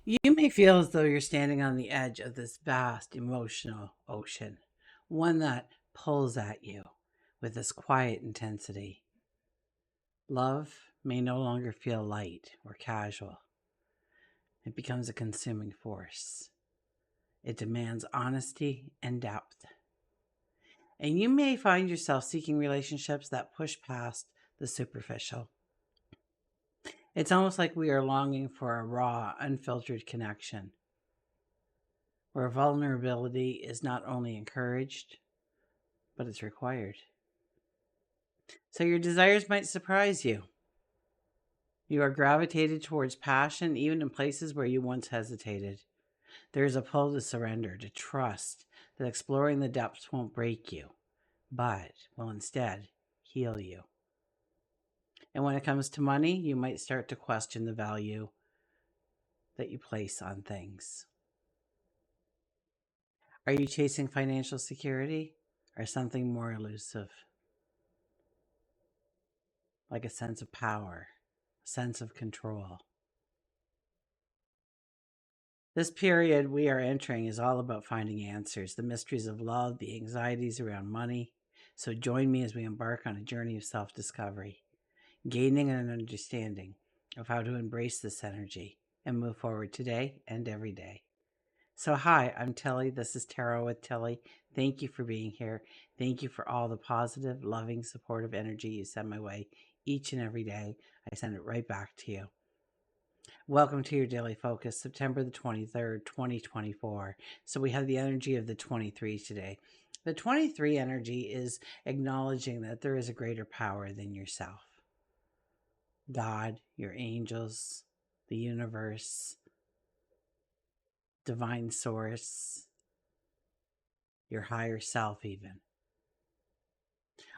You may feel as though you're standing on the edge of this vast emotional ocean, one that pulls at you with this quiet intensity. Love may no longer feel light or casual. It becomes a consuming force. It demands honesty and depth. And you may find yourself seeking relationships that push past the superficial. It's almost like we are longing for a raw, unfiltered connection where vulnerability is not only encouraged, but it's required. So your desires might surprise you. You are gravitated towards passion even in places where you once hesitated. There is a pull to surrender, to trust that exploring the depths won't break you, but will instead heal you. And when it comes to money, you might start to question the value that you place on things. Are you chasing financial security or something more elusive, like a sense of power, a sense of control? This period we are entering is all about finding answers, the mysteries of love, the anxieties around money. So join me as we embark on a journey of self discovery, gaining an understanding of how to embrace this energy and move forward today and every day. So, hi, I'm Tilly. This is Tarot with Tilly. Thank you for being here. Thank you for all the positive, loving, supportive energy you send my way each and every day. I send it right back to you. Welcome to your daily focus, September the 23rd, 2024. So we have the energy of the 23 today. The 23 energy is acknowledging that there is a greater power than yourself. God, your angels, the universe, divine source, your higher self, even.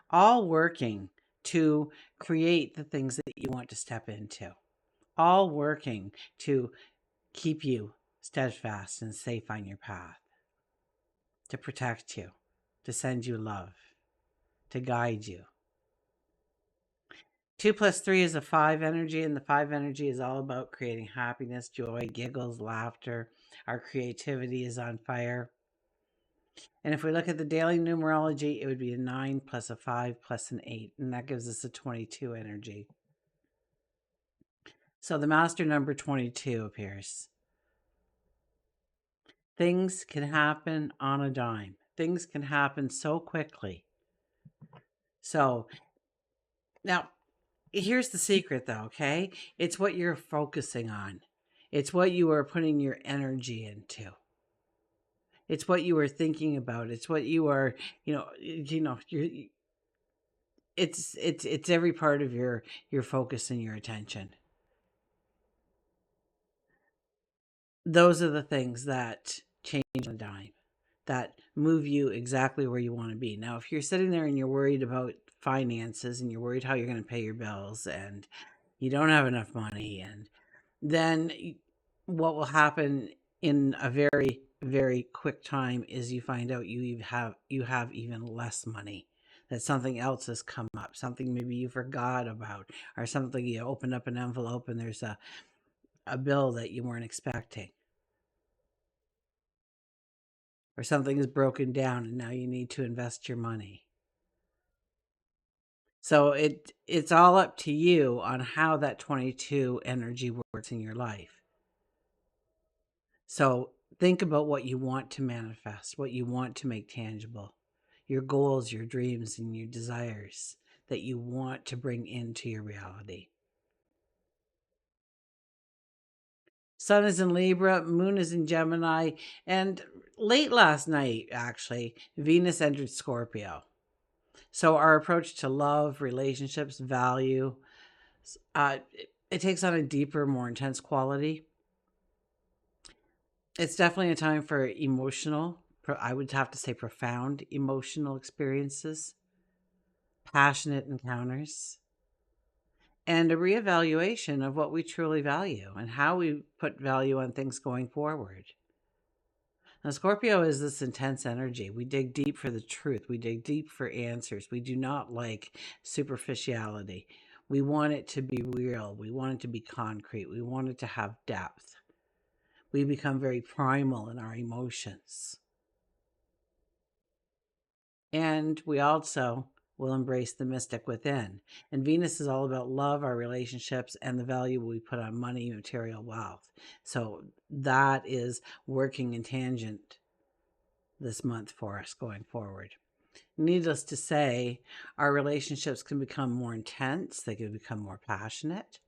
All working to create the things that you want to step into. All working to keep you steadfast and safe on your path, to protect you, to send you love, to guide you. 2 plus 3 is a 5 energy, and the 5 energy is all about creating happiness, joy, giggles, laughter. Our creativity is on fire. And if we look at the daily numerology, it would be a 9 plus a 5 plus an 8, and that gives us a 22 energy. So the master number 22 appears. Things can happen on a dime. Things can happen so quickly. So now, here's the secret though, okay? It's what you're focusing on. It's what you are putting your energy into. It's what you are thinking about. It's what you are, you're it's every part of your focus and your attention. Those are the things that change on a dime, that move you exactly where you want to be. Now, if you're sitting there and you're worried about finances and you're worried how you're going to pay your bills and you don't have enough money, and then what will happen in a very, very quick time is you find out you have even less money, that something else has come up, something maybe you forgot about, or something you opened up an envelope and there's a bill that you weren't expecting, or something is broken down and now you need to invest your money. So it's all up to you on how that 22 energy works in your life. So think about what you want to manifest, what you want to make tangible, your goals, your dreams, and your desires that you want to bring into your reality. Sun is in Libra, Moon is in Gemini, and late last night, actually, Venus entered Scorpio. So our approach to love, relationships, value, it takes on a deeper, more intense quality. It's definitely a time for emotional, I would have to say profound emotional experiences, passionate encounters, and a reevaluation of what we truly value and how we put value on things going forward. Now, Scorpio is this intense energy. We dig deep for the truth. We dig deep for answers. We do not like superficiality. We want it to be real. We want it to be concrete. We want it to have depth. We become very primal in our emotions. And we also will embrace the mystic within. And Venus is all about love, our relationships, and the value we put on money, material wealth. So that is working in tangent this month for us going forward. Needless to say, our relationships can become more intense, they can become more passionate.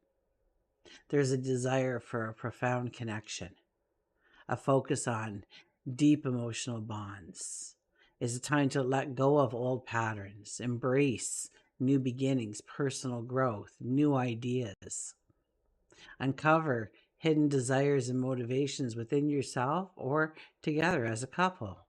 There's a desire for a profound connection, a focus on deep emotional bonds. It's a time to let go of old patterns, embrace new beginnings, personal growth, new ideas, uncover hidden desires and motivations within yourself or together as a couple.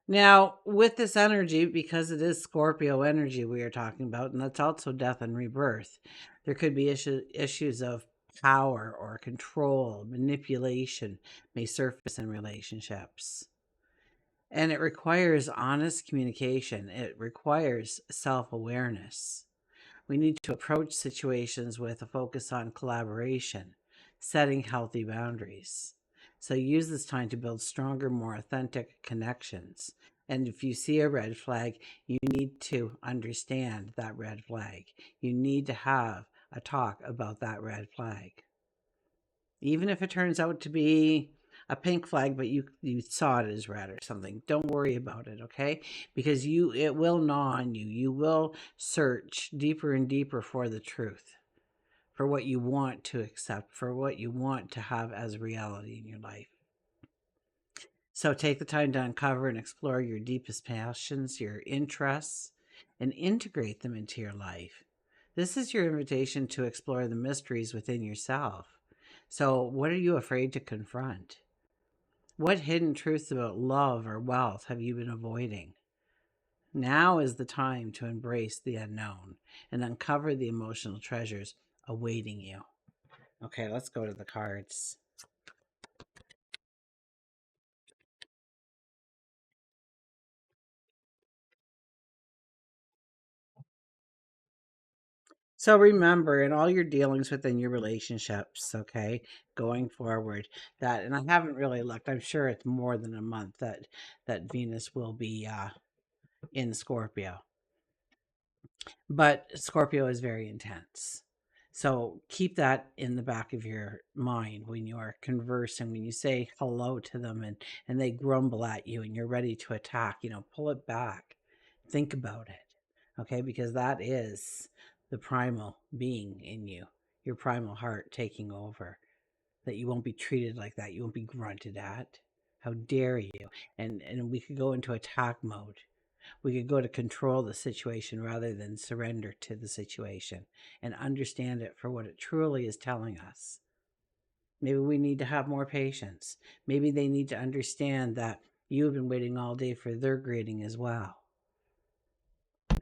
Now, with this energy, because it is Scorpio energy we are talking about, and that's also death and rebirth, there could be issues of power or control, manipulation may surface in relationships. And it requires honest communication, it requires self awareness. We need to approach situations with a focus on collaboration, setting healthy boundaries. So use this time to build stronger, more authentic connections. And if you see a red flag, you need to understand that red flag. You need to have a talk about that red flag. Even if it turns out to be a pink flag, but you saw it as red or something, don't worry about it, okay? Because it will gnaw on you. You will search deeper and deeper for the truth, for what you want to accept, for what you want to have as reality in your life. So take the time to uncover and explore your deepest passions, your interests, and integrate them into your life. This is your invitation to explore the mysteries within yourself. So, what are you afraid to confront? What hidden truths about love or wealth have you been avoiding? Now is the time to embrace the unknown and uncover the emotional treasures awaiting you. Okay, let's go to the cards. So remember, in all your dealings within your relationships, okay, going forward, that, and I haven't really looked. I'm sure it's more than a month that Venus will be in Scorpio, but Scorpio is very intense. So keep that in the back of your mind when you are conversing, when you say hello to them and they grumble at you and you're ready to attack, pull it back. Think about it. Okay, because that is the primal being in you, your primal heart taking over. That you won't be treated like that. You won't be grunted at. How dare you? And we could go into attack mode. We could go to control the situation rather than surrender to the situation and understand it for what it truly is telling us. Maybe we need to have more patience. Maybe they need to understand that you've been waiting all day for their greeting as well.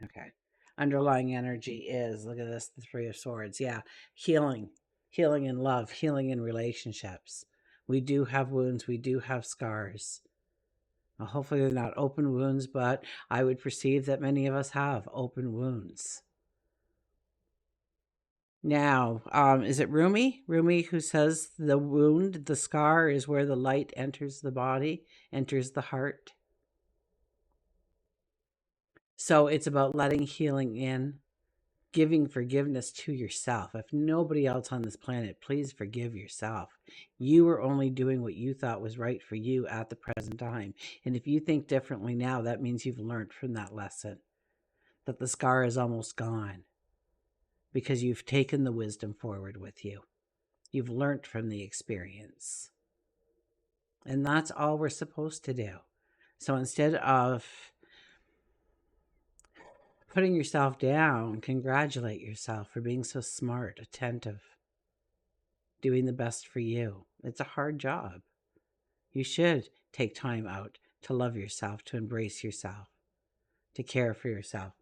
Okay. Underlying energy is, look at this, the Three of Swords. Yeah. Healing, healing in love, healing in relationships. We do have wounds, we do have scars. Now, hopefully, they're not open wounds, but I would perceive that many of us have open wounds. Now, is it Rumi? Rumi who says the wound, the scar, is where the light enters the body, enters the heart. So it's about letting healing in, giving forgiveness to yourself. If nobody else on this planet, please forgive yourself. You are only doing what you thought was right for you at the present time. And if you think differently now, that means you've learned from that lesson, that the scar is almost gone because you've taken the wisdom forward with you. You've learned from the experience. And that's all we're supposed to do. So instead of putting yourself down, congratulate yourself for being so smart, attentive, doing the best for you. It's a hard job. You should take time out to love yourself, to embrace yourself, to care for yourself.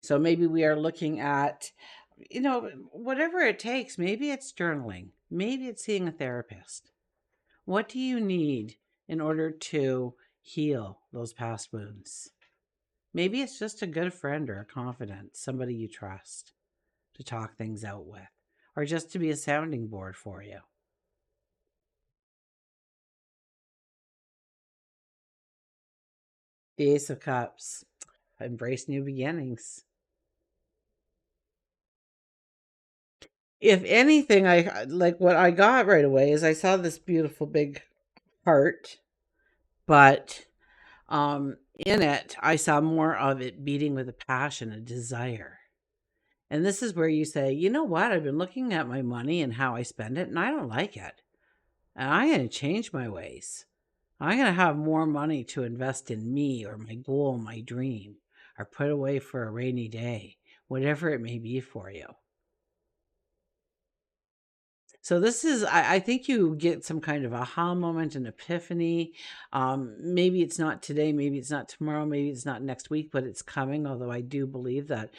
So maybe we are looking at, whatever it takes. Maybe it's journaling. Maybe it's seeing a therapist. What do you need in order to heal those past wounds? Maybe it's just a good friend or a confidant, somebody you trust to talk things out with. or just to be a sounding board for you. The Ace of Cups. Embrace new beginnings. If anything, I like what I got right away is I saw this beautiful big heart, but in it I saw more of it beating with a passion, a desire. And this is where you say, you know what? I've been looking at my money and how I spend it, and I don't like it. And I'm going to change my ways. I'm going to have more money to invest in me or my goal, my dream, or put away for a rainy day, whatever it may be for you. So this is, I think you get some kind of aha moment, an epiphany. Maybe it's not today, maybe it's not tomorrow, maybe it's not next week, but it's coming. Although I do believe that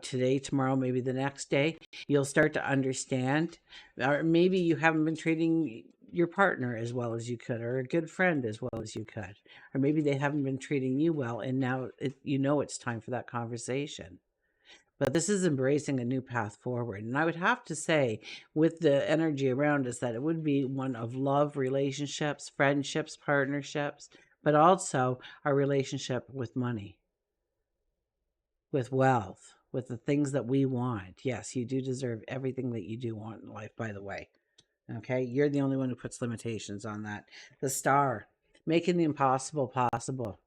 today, tomorrow, maybe the next day, you'll start to understand. Or maybe you haven't been treating your partner as well as you could, or a good friend as well as you could, or maybe they haven't been treating you well, and now you know it's time for that conversation. But this is embracing a new path forward. And I would have to say, with the energy around us, that it would be one of love, relationships, friendships, partnerships, but also our relationship with money, with wealth, with the things that we want. Yes, you do deserve everything that you do want in life, by the way. Okay, you're the only one who puts limitations on that. The star, making the impossible possible.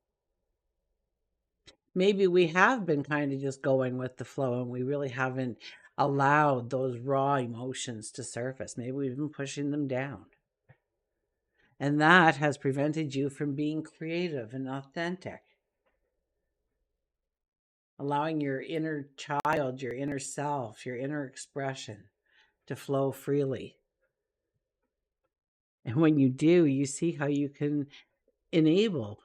Maybe we have been kind of just going with the flow and we really haven't allowed those raw emotions to surface. Maybe we've been pushing them down. And that has prevented you from being creative and authentic, allowing your inner child, your inner self, your inner expression to flow freely. And when you do, you see how you can enable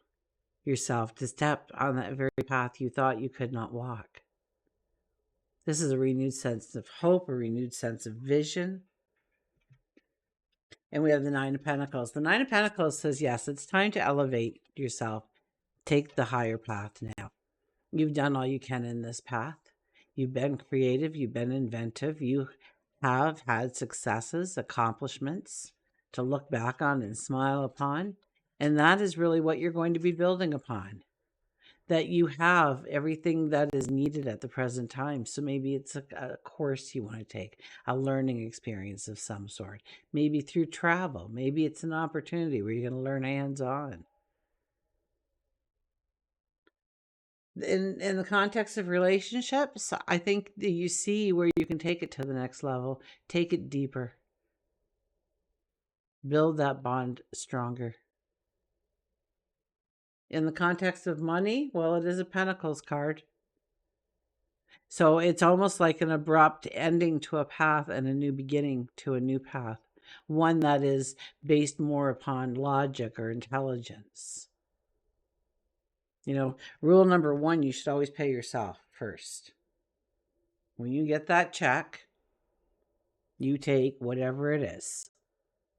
yourself to step on that very path you thought you could not walk. This is a renewed sense of hope, a renewed sense of vision. And we have the Nine of Pentacles. The Nine of Pentacles says, yes, it's time to elevate yourself. Take the higher path now. You've done all you can in this path. You've been creative. You've been inventive. You have had successes, accomplishments to look back on and smile upon. And that is really what you're going to be building upon. That you have everything that is needed at the present time. So maybe it's a course you want to take, a learning experience of some sort, maybe through travel, maybe it's an opportunity where you're going to learn hands-on. In the context of relationships, I think that you see where you can take it to the next level, take it deeper, build that bond stronger. In the context of money, well, it is a Pentacles card. So it's almost like an abrupt ending to a path and a new beginning to a new path, one that is based more upon logic or intelligence. You know, rule number one, you should always pay yourself first. When you get that check, you take whatever it is,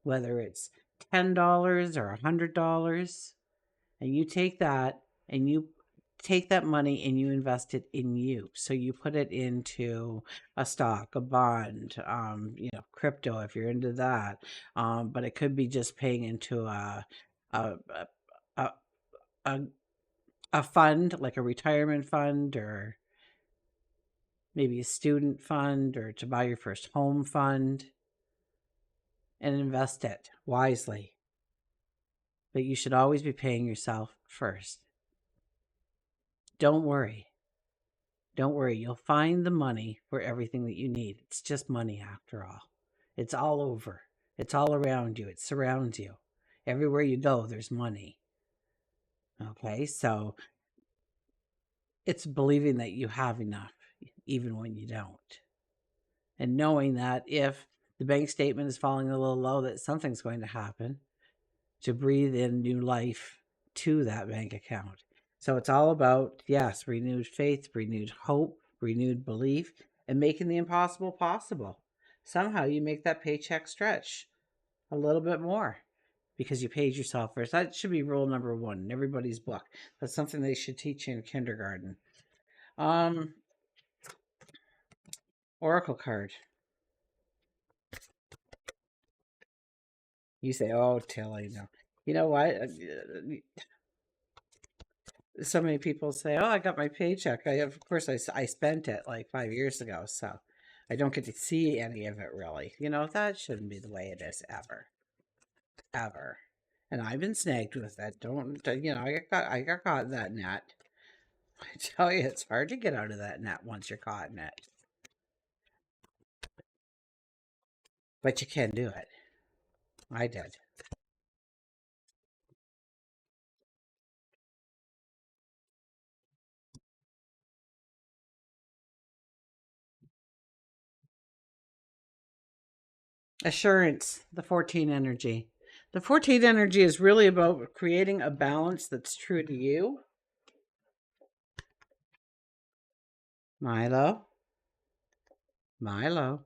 whether it's $10 or $100, and you take that and you take that money and you invest it in you. So you put it into a stock, a bond, crypto if you're into that. But it could be just paying into a a, a, a fund, like a retirement fund, or maybe a student fund, or to buy your first home fund, and invest it wisely. But you should always be paying yourself first. Don't worry. Don't worry, you'll find the money for everything that you need. It's just money after all. It's all over. It's all around you. It surrounds you. Everywhere you go, there's money. Okay, so it's believing that you have enough, even when you don't. And knowing that if the bank statement is falling a little low, that something's going to happen to breathe in new life to that bank account. So it's all about, yes, renewed faith, renewed hope, renewed belief, and making the impossible possible. Somehow you make that paycheck stretch a little bit more because you paid yourself first. That should be rule number one in everybody's book. That's something they should teach you in kindergarten. Oracle card. You say, "Oh, Tilly, no." You know what? So many people say, "Oh, I got my paycheck." Of course, I spent it like 5 years ago, so I don't get to see any of it really. That shouldn't be the way it is ever, ever. And I've been snagged with it. Don't I got caught in that net. I tell you, it's hard to get out of that net once you're caught in it, but you can do it. I did. Assurance, the 14 energy. The 14 energy is really about creating a balance that's true to you. Milo, Milo,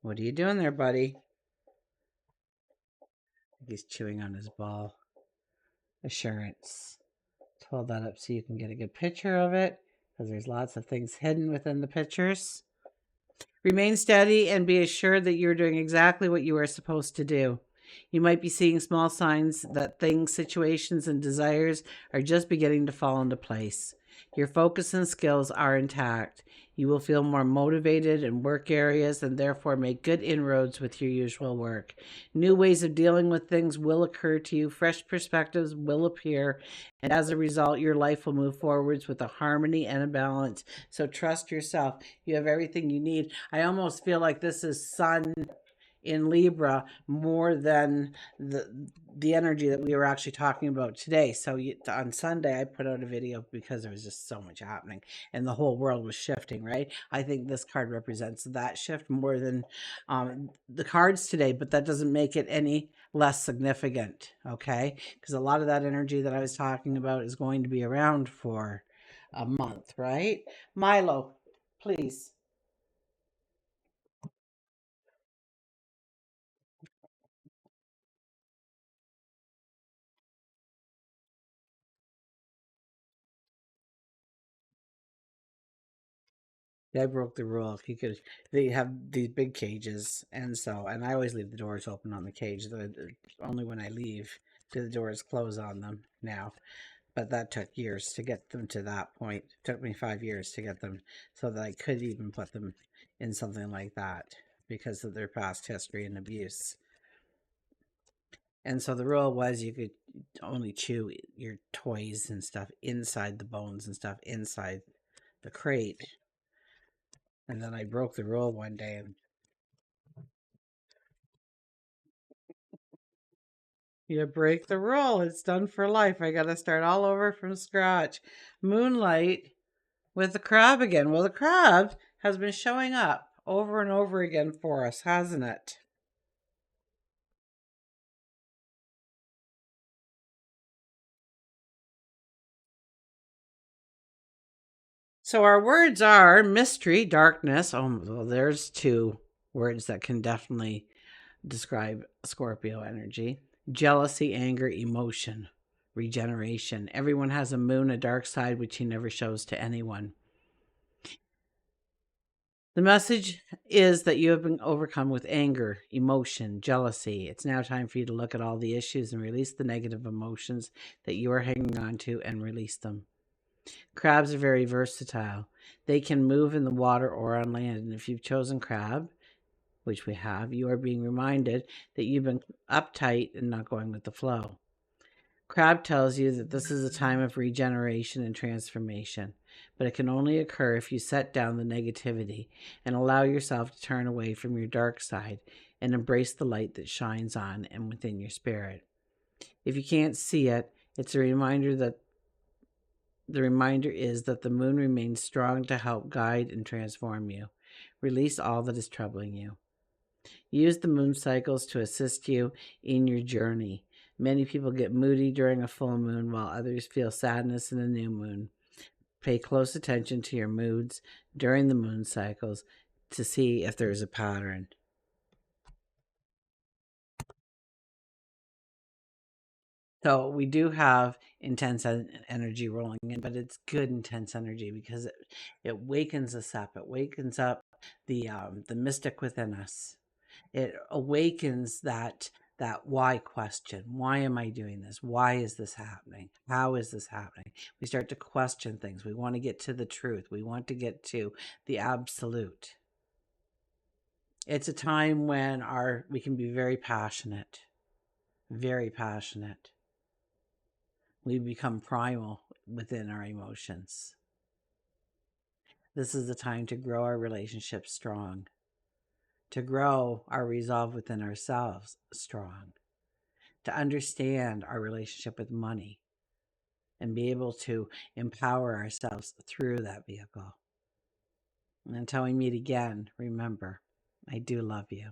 what are you doing there, buddy? He's chewing on his ball. Assurance. Hold that up so you can get a good picture of it, because there's lots of things hidden within the pictures. Remain steady and be assured that you're doing exactly what you are supposed to do. You might be seeing small signs that things, situations, and desires are just beginning to fall into place. Your focus and skills are intact. You will feel more motivated in work areas and therefore make good inroads with your usual work. New ways of dealing with things will occur to you, fresh perspectives will appear, and as a result, your life will move forwards with a harmony and a balance. So trust yourself. You have everything you need. I almost feel like this is Sun in Libra more than the energy that we were actually talking about today. So on Sunday, I put out a video because there was just so much happening and the whole world was shifting, right? I think this card represents that shift more than the cards today, but that doesn't make it any less significant, okay? Because a lot of that energy that I was talking about is going to be around for a month, right? Milo, please. I broke the rule. If you could, they have these big cages, and I always leave the doors open on the cage. Only when I leave do the doors close on them now. But that took years to get them to that point. It took me 5 years to get them so that I could even put them in something like that because of their past history and abuse. And so the rule was you could only chew your toys and stuff inside the bones and stuff inside the crate. And then I broke the rule one day and you break the rule. It's done for life. I got to start all over from scratch. Moonlight with the crab again. Well, the crab has been showing up over and over again for us, hasn't it? So our words are mystery, darkness. Oh, well, there's two words that can definitely describe Scorpio energy. Jealousy, anger, emotion, regeneration. Everyone has a moon, a dark side, which he never shows to anyone. The message is that you have been overcome with anger, emotion, jealousy. It's now time for you to look at all the issues and release the negative emotions that you are hanging on to and release them. Crabs are very versatile. They can move in the water or on land. And if you've chosen crab, which we have, you are being reminded that you've been uptight and not going with the flow. Crab tells you that this is a time of regeneration and transformation, but it can only occur if you set down the negativity and allow yourself to turn away from your dark side and embrace the light that shines on and within your spirit. If you can't see it, it's a reminder that the reminder is that the moon remains strong to help guide and transform you. Release all that is troubling you. Use the moon cycles to assist you in your journey. Many people get moody during a full moon, while others feel sadness in a new moon. Pay close attention to your moods during the moon cycles to see if there's a pattern. So we do have intense energy rolling in, but it's good intense energy because it wakens us up. It wakens up the mystic within us. It awakens that why question. Why am I doing this? Why is this happening? How is this happening? We start to question things. We want to get to the truth. We want to get to the absolute. It's a time when we can be very passionate, very passionate. We become primal within our emotions. This is the time to grow our relationship strong, to grow our resolve within ourselves strong, to understand our relationship with money and be able to empower ourselves through that vehicle. And until we meet again, remember, I do love you.